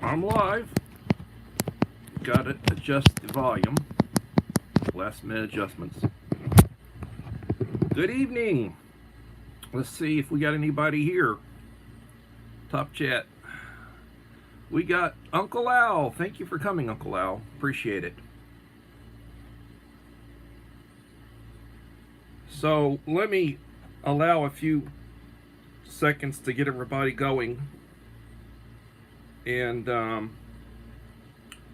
I'm live. Got to adjust the volume. Last minute adjustments. Good evening. Let's see if we got anybody here. Top chat. We got Uncle Al. Thank you for coming, Uncle Al. Appreciate it. So let me allow a few seconds to get everybody going. And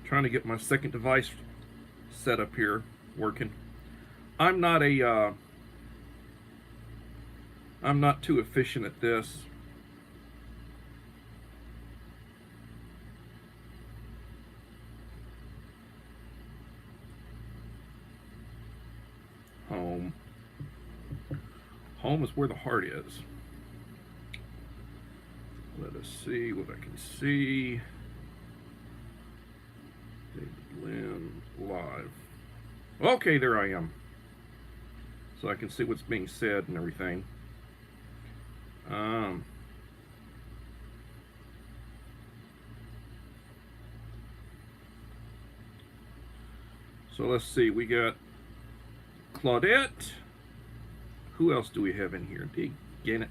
trying to get my second device set up here working. I'm not too efficient at this. Home is where the heart is. Let us see what I can see. David Lynn live. Okay, there I am. So I can see what's being said and everything. So let's see. We got Claudette. Who else do we have in here? Dang it.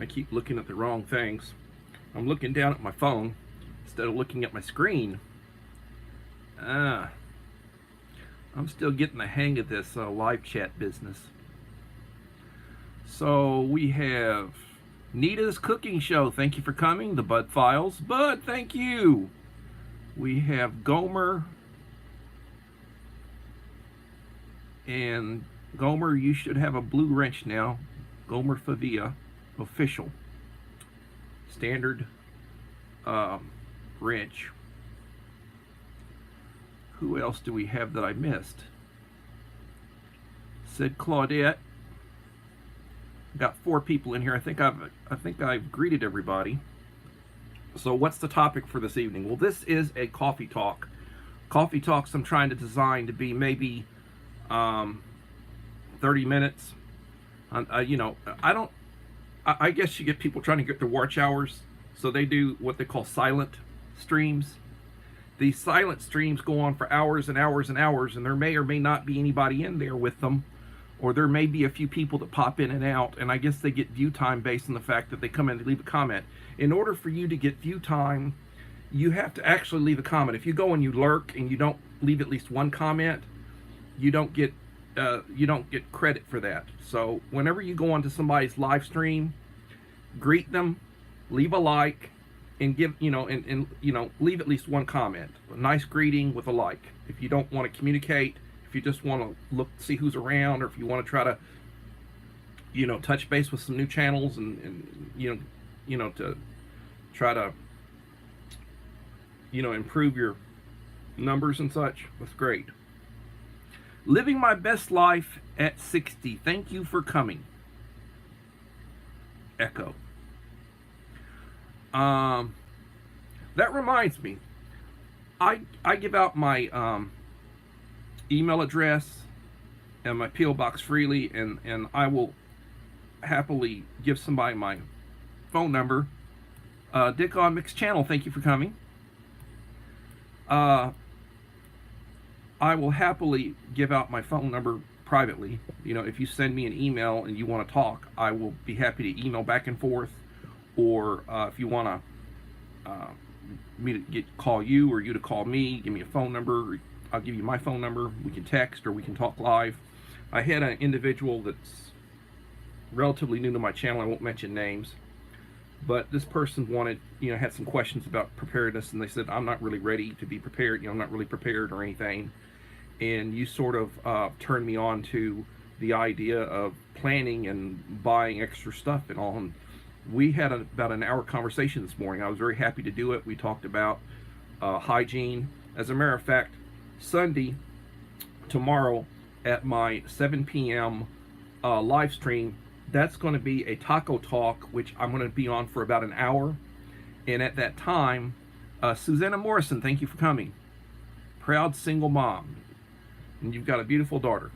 I keep looking at the wrong things. I'm looking down at my phone instead of looking at my screen. I'm still getting the hang of this live chat business. So we have Nita's Cooking Show. Thank you for coming. The Bud Files. Bud, thank you. We have Gomer. And Gomer, you should have a blue wrench now. Gomer Favia, official. Standard wrench. Who else do we have that I missed? Said Claudette. Got 4 people in here. I think I've greeted everybody. So what's the topic for this evening? Well, this is a coffee talk. Coffee talks I'm trying to design to be maybe 30 minutes. I guess you get people trying to get their watch hours, so they do what they call silent streams. These silent streams go on for hours and hours and hours, and there may or may not be anybody in there with them, or there may be a few people that pop in and out, and I guess they get view time based on the fact that they come in and leave a comment. In order for you to get view time, you have to actually leave a comment. If you go and you lurk and you don't leave at least one comment, you don't get credit for that. So whenever you go onto somebody's live stream, greet them, leave a like, and give leave at least one comment. A nice greeting with a like. If you don't want to communicate, if you just want to see who's around, or if you want to try to touch base with some new channels and to try to improve your numbers and such, that's great. Living my best life at 60. Thank you for coming. Echo. That reminds me. I give out my email address and my P.O. box freely, and I will happily give somebody my phone number. Dick on Mixed Channel, thank you for coming. I will happily give out my phone number privately. If you send me an email and you want to talk, I will be happy to email back and forth. Or if you want me to call you, or you to call me, give me a phone number. I'll give you my phone number. We can text or we can talk live. I had an individual that's relatively new to my channel. I won't mention names. But this person had some questions about preparedness, and they said, I'm not really ready to be prepared. I'm not really prepared or anything. And you sort of turned me on to the idea of planning and buying extra stuff and all. And we had about an hour conversation this morning. I was very happy to do it. We talked about hygiene. As a matter of fact, Sunday, tomorrow, at my 7 p.m. Live stream, that's going to be a taco talk, which I'm going to be on for about an hour. And at that time, Susanna Morrison, thank you for coming. Proud single mom. And you've got a beautiful daughter.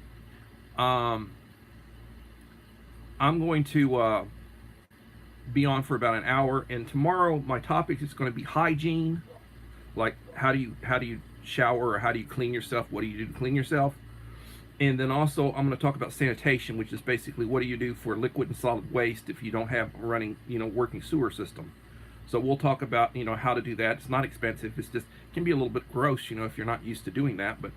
I'm going to be on for about an hour, and tomorrow my topic is going to be hygiene like how do you shower, or how do you clean yourself? What do you do to clean yourself? And then also I'm going to talk about sanitation, which is basically what do you do for liquid and solid waste if you don't have a running, working sewer system. So we'll talk about, how to do that. It's not expensive. It's just it can be a little bit gross, if you're not used to doing that, but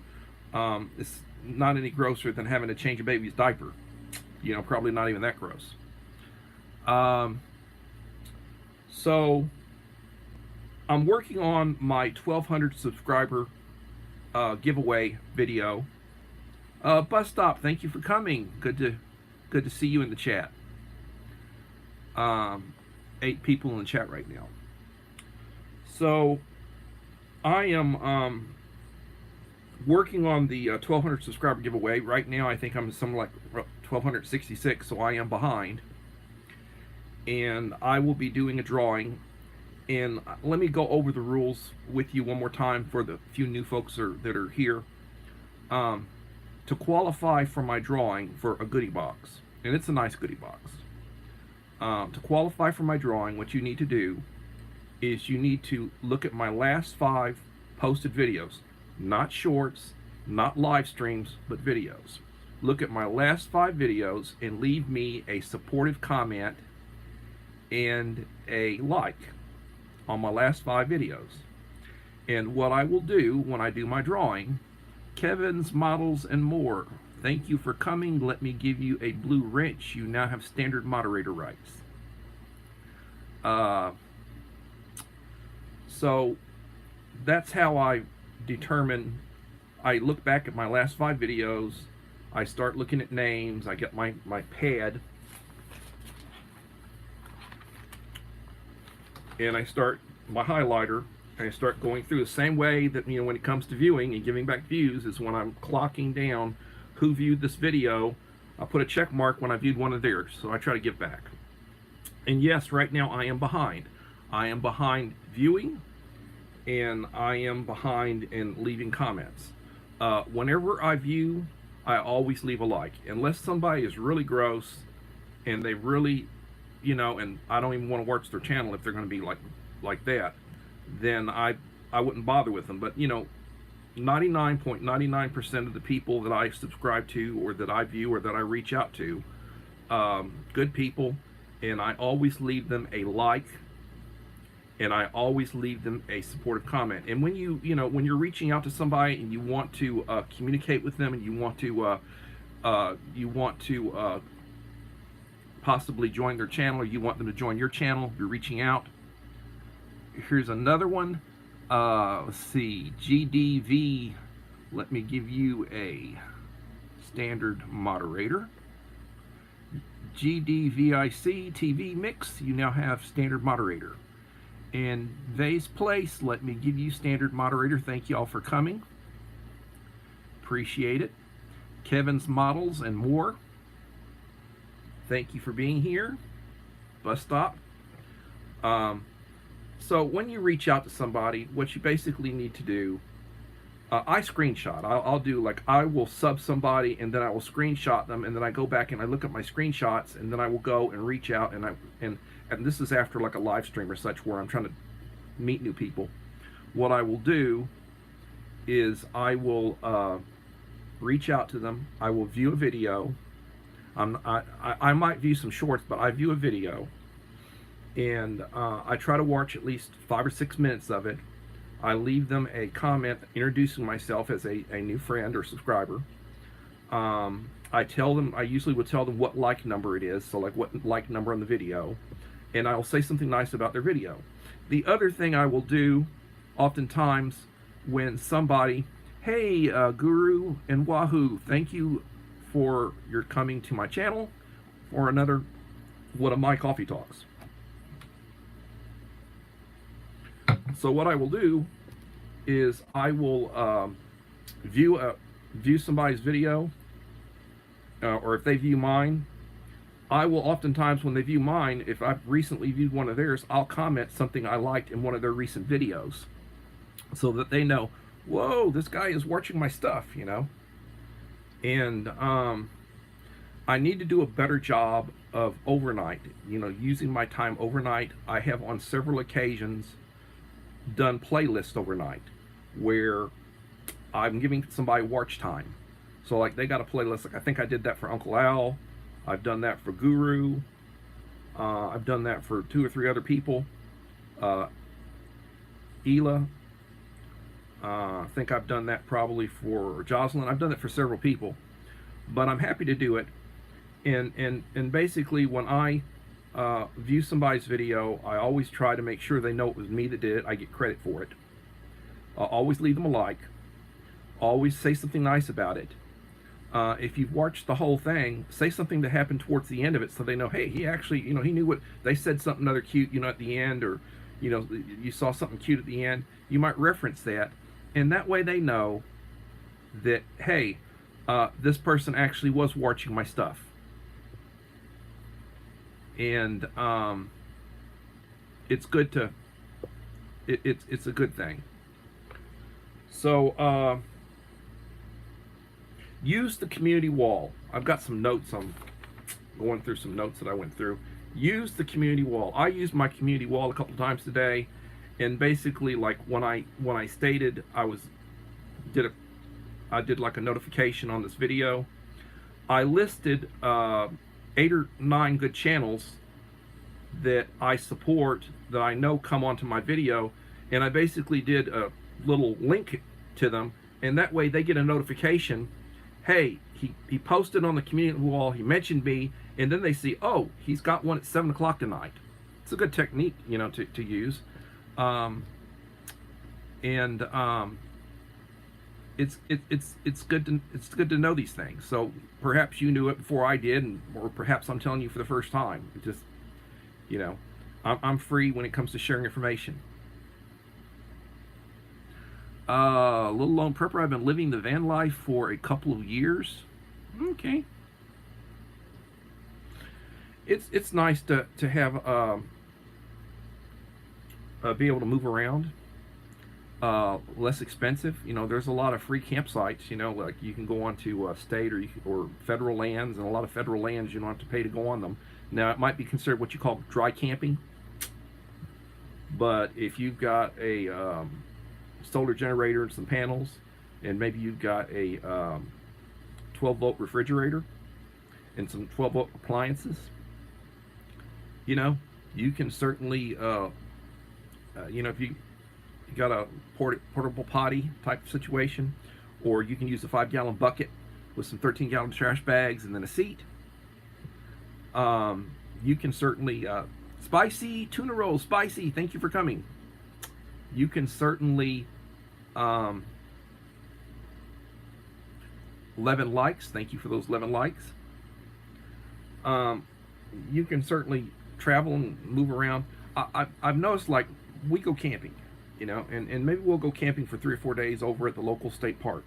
it's not any grosser than having to change a baby's diaper. Probably not even that gross. So I'm working on my 1,200 subscriber giveaway video. Bus Stop, thank you for coming. Good to see you in the chat. 8 people in the chat right now. So I am working on the 1,200 subscriber giveaway. Right now I think I'm something like 1,266, so I am behind. And I will be doing a drawing. And let me go over the rules with you one more time for the few new folks that are here. To qualify for my drawing for a goodie box, and it's a nice goodie box. To qualify for my drawing, what you need to do is you need to look at my last 5 posted videos, not shorts, not live streams, but videos. Look at my last 5 videos and leave me a supportive comment and a like on my last 5 videos. And what I will do when I do my drawing, Kevin's Models and More, thank you for coming. Let me give you a blue wrench. You now have standard moderator rights. So that's how I determine. I look back at my last 5 videos. I start looking at names. I get my pad. And I start my highlighter. And I start going through the same way that, when it comes to viewing and giving back views, is when I'm clocking down who viewed this video. I'll put a check mark when I viewed one of theirs, so I try to give back. And yes, right now I am behind. I am behind viewing, and I am behind in leaving comments. Whenever I view, I always leave a like. Unless somebody is really gross, and they really, and I don't even want to watch their channel if they're going to be like that, then I wouldn't bother with them. But 99.99% of the people that I subscribe to, or that I view, or that I reach out to, good people, and I always leave them a like, and I always leave them a supportive comment. And when when you're reaching out to somebody and you want to communicate with them, and you want to possibly join their channel, or you want them to join your channel, you're reaching out. Here's another one. Let's see, GDV, let me give you a standard moderator. GDVIC TV Mix, you now have standard moderator. And Vase Place, let me give you standard moderator. Thank you all for coming. Appreciate it. Kevin's Models and More, thank you for being here. Bus Stop. So when you reach out to somebody, what you basically need to do, I screenshot. I'll do, like, I will sub somebody, and then I will screenshot them, and then I go back and I look at my screenshots, and then I will go and reach out, and this is after like a live stream or such, where I'm trying to meet new people. What I will do is I will reach out to them. I will view a video. I might view some shorts, but I view a video. And I try to watch at least 5 or 6 minutes of it. I leave them a comment introducing myself as a new friend or subscriber. I usually would tell them what like number it is, so like what like number on the video, and I'll say something nice about their video. The other thing I will do, oftentimes, when somebody, hey, Guru and Wahoo, thank you for your coming to my channel for another one of my coffee talks. So what I will do is I will view somebody's video, or if they view mine, I will oftentimes, when they view mine, if I've recently viewed one of theirs, I'll comment something I liked in one of their recent videos, so that they know, whoa, this guy is watching my stuff, And I need to do a better job of overnight, using my time overnight. I have on several occasions done playlists overnight where I'm giving somebody watch time. So like they got a playlist. Like I think I did that for Uncle Al. I've done that for Guru. I've done that for 2 or 3 other people. Ela. I think I've done that probably for Jocelyn. I've done it for several people, but I'm happy to do it. And basically, when I view somebody's video, I always try to make sure they know it was me that did it. I get credit for it. Always leave them a like. Always say something nice about it. If you've watched the whole thing, say something that happened towards the end of it, so they know, hey, he actually, he knew what they said, something other cute, at the end, or you saw something cute at the end. You might reference that, and that way they know that, hey, this person actually was watching my stuff. And it's good to it's a good thing. So use the community wall. I've got some notes. I'm going through some notes that I went through. Use the community wall. I used my community wall a couple times today, and basically, like when I stated I did like a notification on this video. I listed 8 or 9 good channels that I support, that I know come onto my video, and I basically did a little link to them, and that way they get a notification. Hey, he posted on the community wall, he mentioned me, and then they see, oh, he's got one at 7 o'clock tonight. It's a good technique, to use. It's good to know these things. So perhaps you knew it before I did, or perhaps I'm telling you for the first time. It just, I'm free when it comes to sharing information. Little Lone Prepper, I've been living the van life for a couple of years. Okay. It's nice to have be able to move around. Less expensive. There's a lot of free campsites. Like you can go onto state or federal lands, and a lot of federal lands you don't have to pay to go on them. Now it might be considered what you call dry camping, but if you've got a solar generator and some panels, and maybe you've got a 12-volt refrigerator and some 12-volt appliances, you can certainly if you got a portable potty type situation, or you can use a 5-gallon bucket with some 13-gallon trash bags and then a seat. You can certainly Spicy Tuna Roll, Spicy, thank you for coming. You can certainly 11 likes, thank you for those 11 likes. You can certainly travel and move around. I've noticed, like, we go camping, and maybe we'll go camping for 3 or 4 days over at the local state park.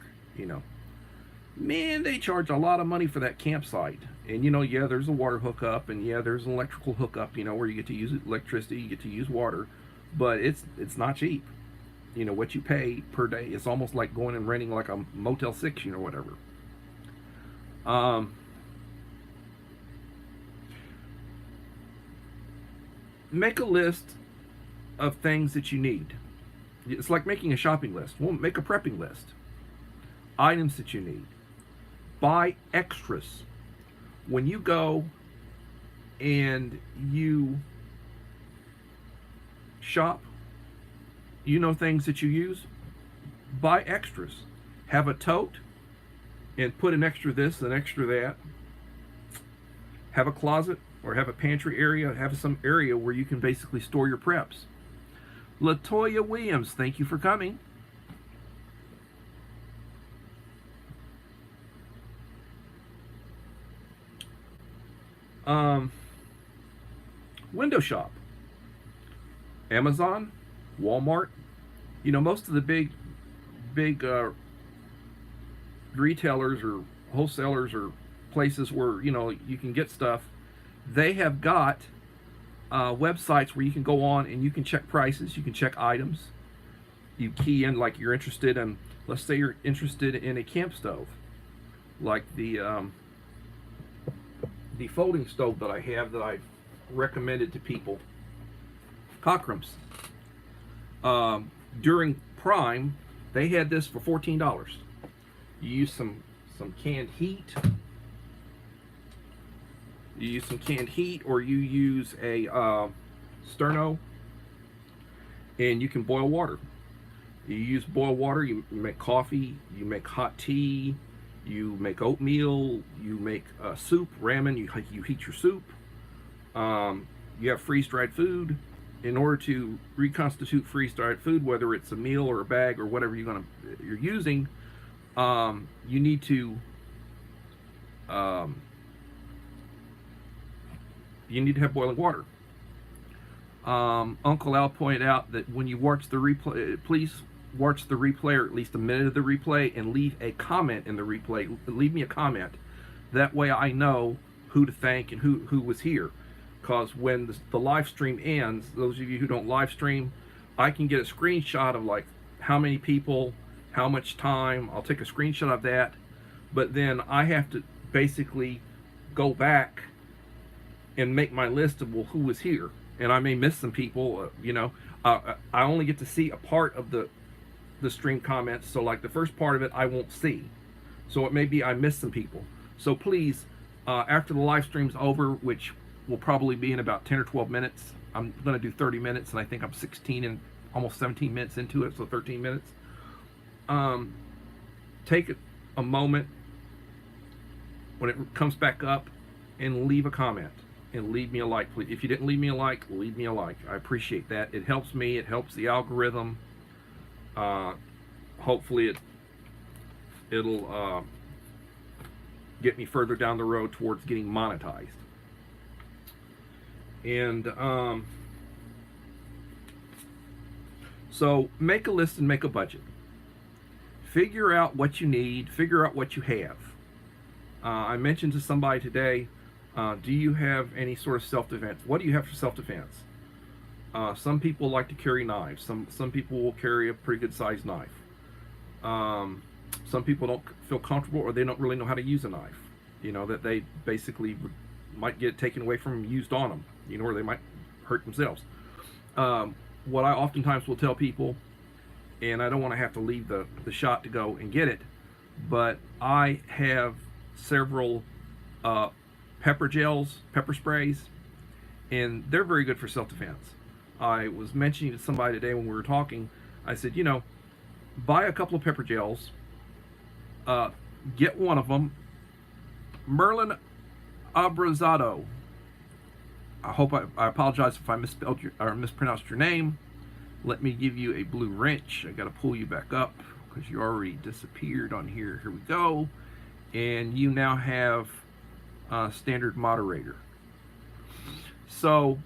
Man, they charge a lot of money for that campsite. And yeah, there's a water hookup, and yeah, there's an electrical hookup, where you get to use electricity, you get to use water, but it's not cheap. What you pay per day, it's almost like going and renting like a Motel 6, whatever. Make a list of things that you need. It's like making a shopping list. Well, make a prepping list. Items that you need. Buy extras. When you go and you shop, things that you use, buy extras. Have a tote and put an extra this, an extra that. Have a closet or have a pantry area, have some area where you can basically store your preps. Latoya Williams, thank you for coming. Window shop. Amazon, Walmart. Most of the big retailers or wholesalers or places where you can get stuff, they have got websites where you can go on and you can check prices, you can check items. You key in, like, you're interested in, let's say you're interested in a camp stove, like the folding stove that I have that I've recommended to people, Cockrams. During Prime, they had this for $14. You use some canned heat. You use some canned heat, or you use a sterno, and you can boil water. You use boiled water. You make coffee. You make hot tea. You make oatmeal. You make soup, ramen. You heat your soup. You have freeze-dried food. In order to reconstitute freeze-dried food, whether it's a meal or a bag or whatever you're using, you need to have boiling water. Uncle Al pointed out that when you watch the replay, please watch the replay, or at least a minute of the replay, and leave a comment in the replay. Leave me a comment. That way I know who to thank and who was here. Because when the live stream ends, those of you who don't live stream, I can get a screenshot of like how many people, how much time. I'll take a screenshot of that, but then I have to basically go back and make my list of, well, who was here, and I may miss some people. I only get to see a part of the stream comments, so like the first part of it I won't see, so it may be I missed some people. So please, after the live stream's over, which will probably be in about 10 or 12 minutes. I'm going to do 30 minutes, and I think I'm 16 and almost 17 minutes into it, so 13 minutes. Take a moment when it comes back up and leave a comment and leave me a like, please. If you didn't leave me a like, leave me a like. I appreciate that. It helps me. It helps the algorithm. Hopefully it'll get me further down the road towards getting monetized. And so make a list and make a budget. Figure out what you need. Figure out what you have. I mentioned to somebody today, do you have any sort of self-defense? What do you have for self-defense? Some people like to carry knives. Some people will carry a pretty good sized knife. Some people don't feel comfortable, or they don't really know how to use a knife. That they basically might get it taken away from them, used on them, or they might hurt themselves. What I oftentimes will tell people, and I don't want to have to leave the shot to go and get it, but I have several pepper gels, pepper sprays, and they're very good for self-defense. I was mentioning to somebody today when we were talking, I said, buy a couple of pepper gels, get one of them, Merlin Abrazado. I apologize if I misspelled or mispronounced your name. Let me give you a blue wrench. I got to pull you back up because you already disappeared on here. Here we go. And you now have standard moderator. So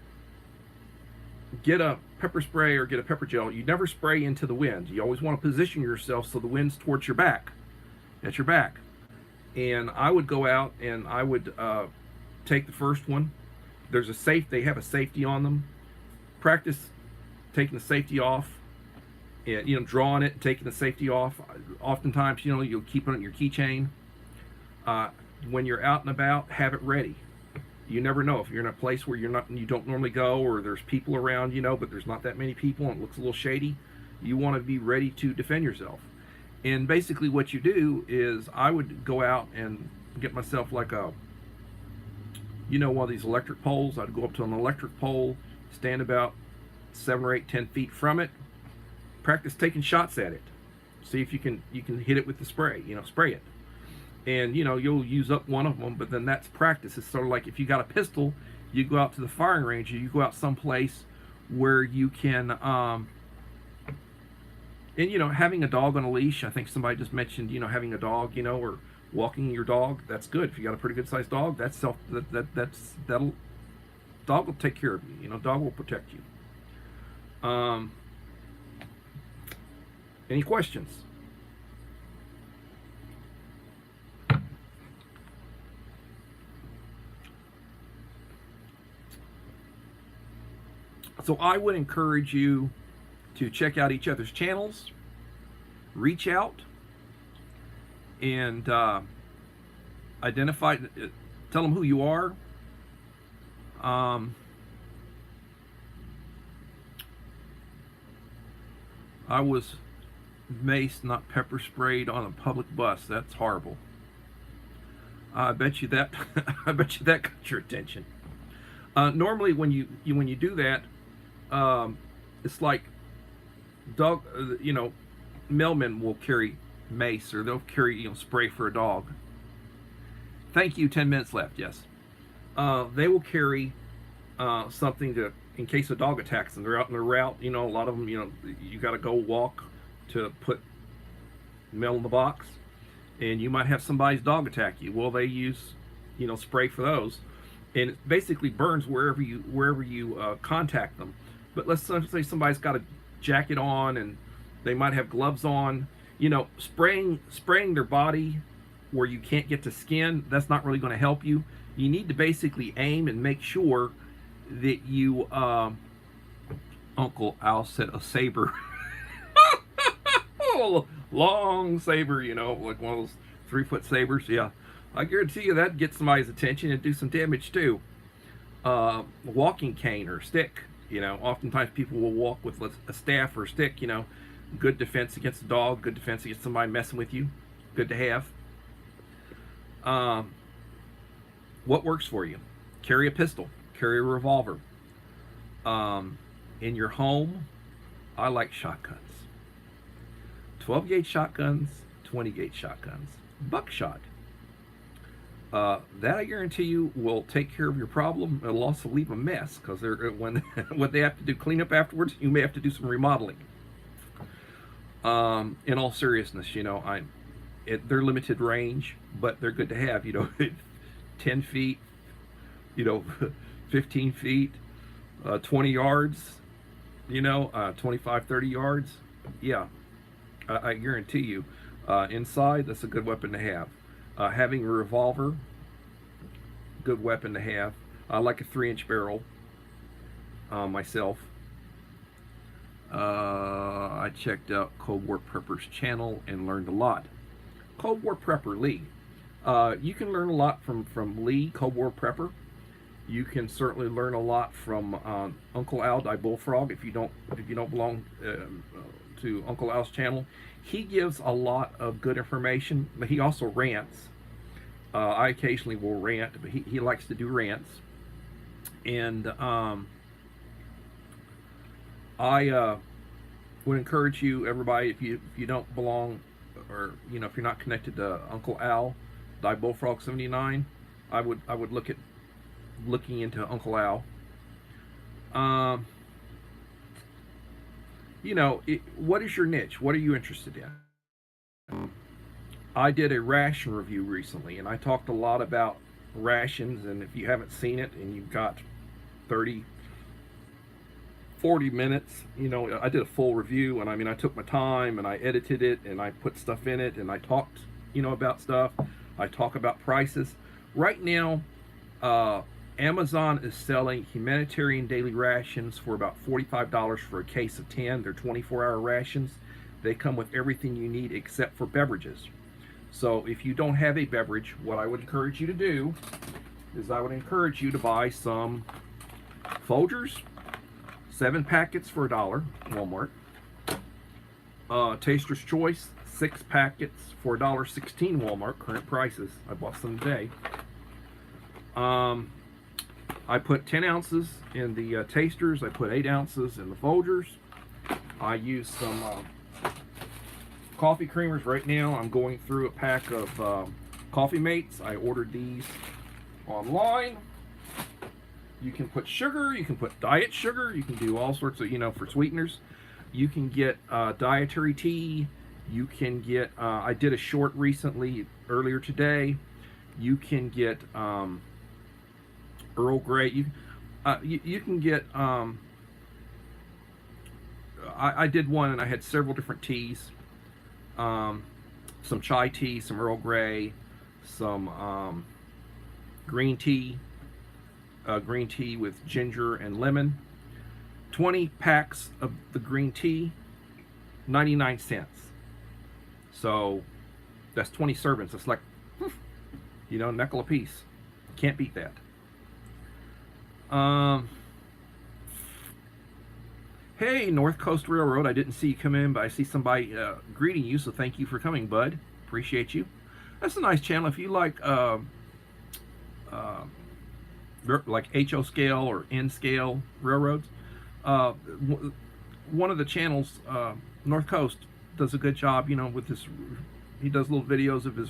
get a pepper spray or get a pepper gel. You never spray into the wind. You always want to position yourself so the wind's towards your back. At your back. And I would go out and I would take the first one. They have a safety on them. Practice taking the safety off, and drawing it, taking the safety off. Oftentimes, you'll keep it on your keychain. When you're out and about, have it ready. You never know if you're in a place where you don't normally go, or there's people around, but there's not that many people and it looks a little shady. You want to be ready to defend yourself. And basically what you do is I would go out and get myself like one of these electric poles. I'd go up to an electric pole, stand about 7 or 8, 10 feet from it, practice taking shots at it. See if you can hit it with the spray, spray it. And, you'll use up one of them, but then that's practice. It's sort of like if you got a pistol, you go out to the firing range, or you go out someplace where you can, and having a dog on a leash. I think somebody just mentioned, having a dog, or walking your dog. That's good. If you got a pretty good sized dog, dog will take care of you. Dog will protect you. Any questions? So I would encourage you to check out each other's channels, reach out, and identify, tell them who you are. I was maced, not pepper sprayed, on a public bus. That's horrible. I bet you that. I bet you that got your attention. Normally, when you do that, it's like dog. Mailmen will carry mace, or they'll carry spray for a dog. Thank you. 10 minutes left. Yes. They will carry something to in case a dog attacks them. They're out in their route. A lot of them. You got to go walk to put mail in the box, and you might have somebody's dog attack you. Well, they use spray for those, and it basically burns wherever you contact them. But let's say somebody's got a jacket on and they might have gloves on. Spraying their body where you can't get to skin, that's not really going to help you. You need to basically aim and make sure that you Uncle Al said a saber. Long saber, like one of those 3-foot sabers. Yeah, I guarantee you that gets somebody's attention and do some damage too. Walking cane or stick. Oftentimes people will walk with a staff or a stick. Good defense against a dog. Good defense against somebody messing with you. Good to have. What works for you? Carry a pistol. Carry a revolver. In your home, I like shotguns. 12-gauge shotguns, 20-gauge shotguns, buckshot. That I guarantee you will take care of your problem. It'll also leave a mess because when they have to do cleanup afterwards, you may have to do some remodeling. In all seriousness, they're limited range, but they're good to have. 10 feet, 15 feet, 20 yards, 25, 30 yards. Yeah. I guarantee you, inside, that's a good weapon to have. Having a revolver, good weapon to have. I like a 3-inch barrel myself. I checked out Cold War Prepper's channel and learned a lot. Cold War Prepper Lee. You can learn a lot from Lee, Cold War Prepper. You can certainly learn a lot from Uncle Al Die Bullfrog if you don't belong to Uncle Al's channel. He gives a lot of good information, but he also rants. I occasionally will rant, but he likes to do rants. And I would encourage you, everybody, if you don't belong, or if you're not connected to Uncle Al Die Bullfrog 79, I would look at looking into Uncle Al. What is your niche? What are you interested in? I did a ration review recently, and I talked a lot about rations. And if you haven't seen it and you've got 30, 40 minutes, I did a full review, and I took my time and I edited it and I put stuff in it and I talked, about stuff. I talk about prices. Right now, Amazon is selling humanitarian daily rations for about $45 for a case of 10. They're 24-hour rations. They come with everything you need except for beverages. So if you don't have a beverage, what I would encourage you to do is I would encourage you to buy some Folgers, 7 packets for $1, Walmart. Taster's Choice, 6 packets for $1.16, Walmart, current prices. I bought some today. I put 10 ounces in the Tasters. I put 8 ounces in the Folgers. I use some coffee creamers right now. I'm going through a pack of Coffee Mates. I ordered these online. You can put sugar. You can put diet sugar. You can do all sorts of, for sweeteners. You can get dietary tea. You can get, I did a short recently, earlier today. You can get Earl Grey. You can get, I did one and I had several different teas. Some chai tea, some Earl Grey, some green tea with ginger and lemon. 20 packs of the green tea, 99 cents. So that's 20 servings. It's like, nickel a piece. Can't beat that. Hey, North Coast Railroad. I didn't see you come in, but I see somebody greeting you, so thank you for coming, bud. Appreciate you. That's a nice channel. If you like HO scale or N scale railroads, one of the channels, North Coast, does a good job. With this, he does little videos of his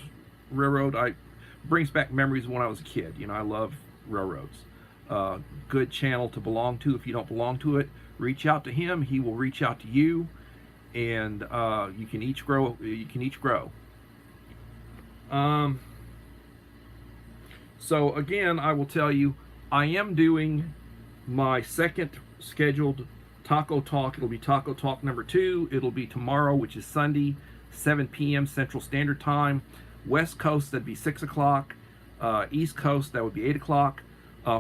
railroad. Brings back memories of when I was a kid. I love railroads. Good channel to belong to. If you don't belong to it, reach out to him. He will reach out to you, and you can each grow. So again, I will tell you, I am doing my second scheduled Taco Talk. It'll be Taco Talk number 2. It'll be tomorrow, which is Sunday, 7 p.m. Central Standard Time. West Coast, that'd be 6 o'clock. East Coast, that would be 8 o'clock.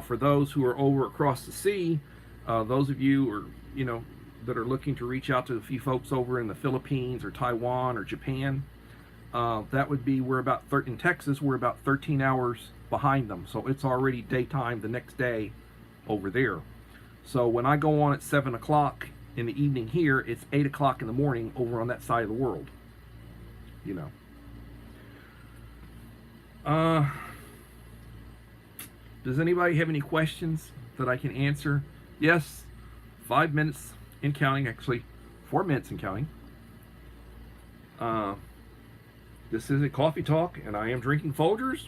For those who are over across the sea, those of you that are looking to reach out to a few folks over in the Philippines or Taiwan or Japan, that would be, in Texas, we're about 13 hours behind them. So it's already daytime the next day over there. So when I go on at 7 o'clock in the evening here, it's 8 o'clock in the morning over on that side of the world. Does anybody have any questions that I can answer? Yes, 5 minutes in counting, actually 4 minutes in counting. This is a coffee talk, and I am drinking Folgers,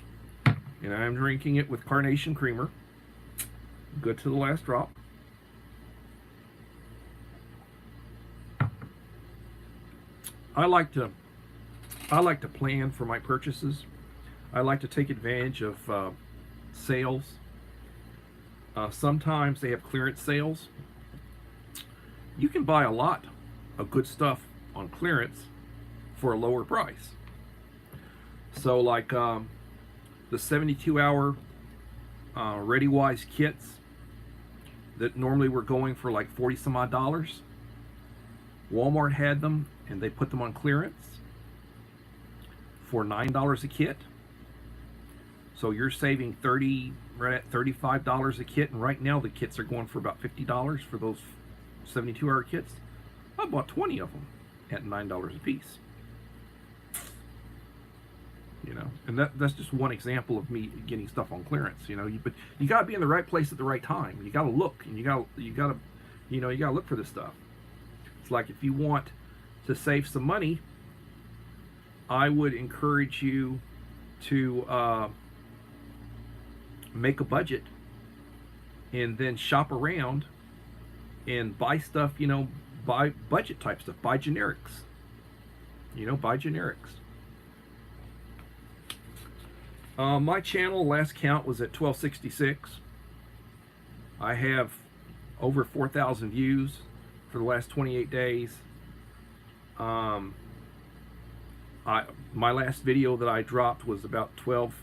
and I am drinking it with Carnation Creamer. Good to the last drop. I like to plan for my purchases. I like to take advantage of sales. Sometimes they have clearance sales. You can buy a lot of good stuff on clearance for a lower price. So like the 72-hour ReadyWise kits that normally were going for like 40 some odd dollars, Walmart had them, and they put them on clearance for $9 a kit. So you're saving right at $35 a kit, and right now the kits are going for about $50 for those 72-hour kits. I bought 20 of them at $9 a piece. And that's just one example of me getting stuff on clearance. But you got to be in the right place at the right time. You got to look, and you got to look for this stuff. It's like, if you want to save some money, I would encourage you to make a budget and then shop around and buy stuff, buy budget type stuff, buy generics. Buy generics. My channel, last count, was at 1266. I have over 4,000 views for the last 28 days. My last video that I dropped was about 12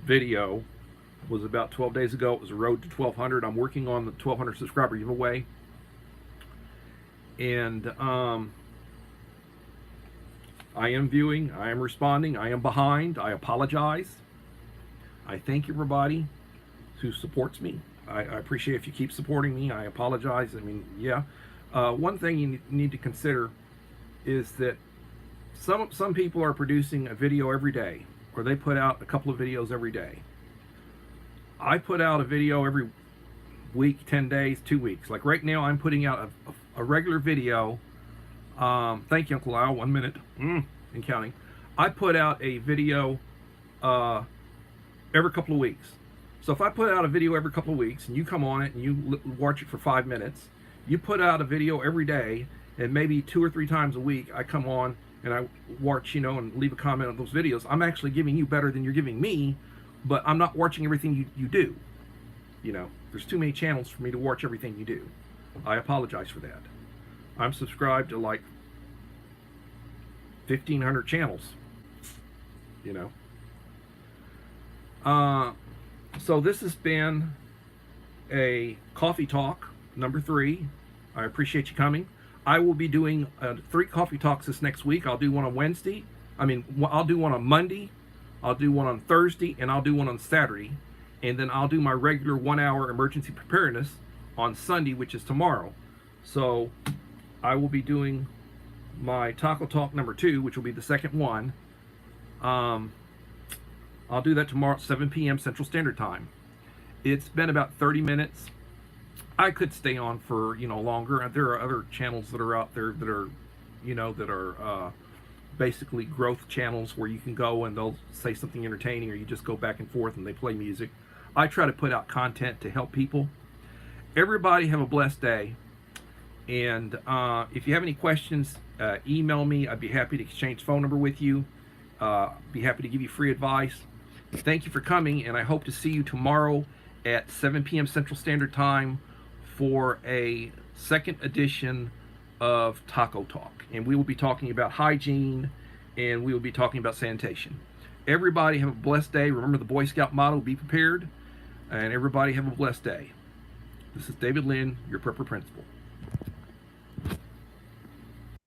days ago. It was a road to 1,200. I'm working on the 1,200 subscriber giveaway. And I am viewing, I am responding, I am behind, I apologize. I thank everybody who supports me. I appreciate if you keep supporting me. I apologize. One thing you need to consider is that some people are producing a video every day, or they put out a couple of videos every day. I put out a video every week, 10 days, 2 weeks. Like right now, I'm putting out a regular video. Thank you, Uncle Lyle. 1 minute and counting. I put out a video every couple of weeks. So if I put out a video every couple of weeks, and you come on it and you watch it for 5 minutes, you put out a video every day, and maybe 2 or 3 times a week I come on and I watch, and leave a comment on those videos. I'm actually giving you better than you're giving me, but I'm not watching everything you do. There's too many channels for me to watch everything you do. I apologize for that. I'm subscribed to like 1,500 channels. So this has been a coffee talk number 3. I appreciate you coming. I will be doing 3 coffee talks this next week. I'll do one on Wednesday. I'll do one on Monday. I'll do one on Thursday, and I'll do one on Saturday. And then I'll do my regular 1-hour emergency preparedness on Sunday, which is tomorrow. So I will be doing my Taco Talk number 2, which will be the second one. I'll do that tomorrow at 7 p.m. Central Standard Time. It's been about 30 minutes. I could stay on for longer. There are other channels that are out there that are, basically growth channels where you can go and they'll say something entertaining, or you just go back and forth and they play music. I try to put out content to help people. Everybody have a blessed day. And if you have any questions, email me. I'd be happy to exchange phone number with you. Be happy to give you free advice. Thank you for coming, and I hope to see you tomorrow at 7 p.m. Central Standard Time for a second edition of Taco Talk. And we will be talking about hygiene, and we will be talking about sanitation. Everybody have a blessed day. Remember the Boy Scout motto, be prepared. And everybody have a blessed day. This is David Lynn, your prepper principal.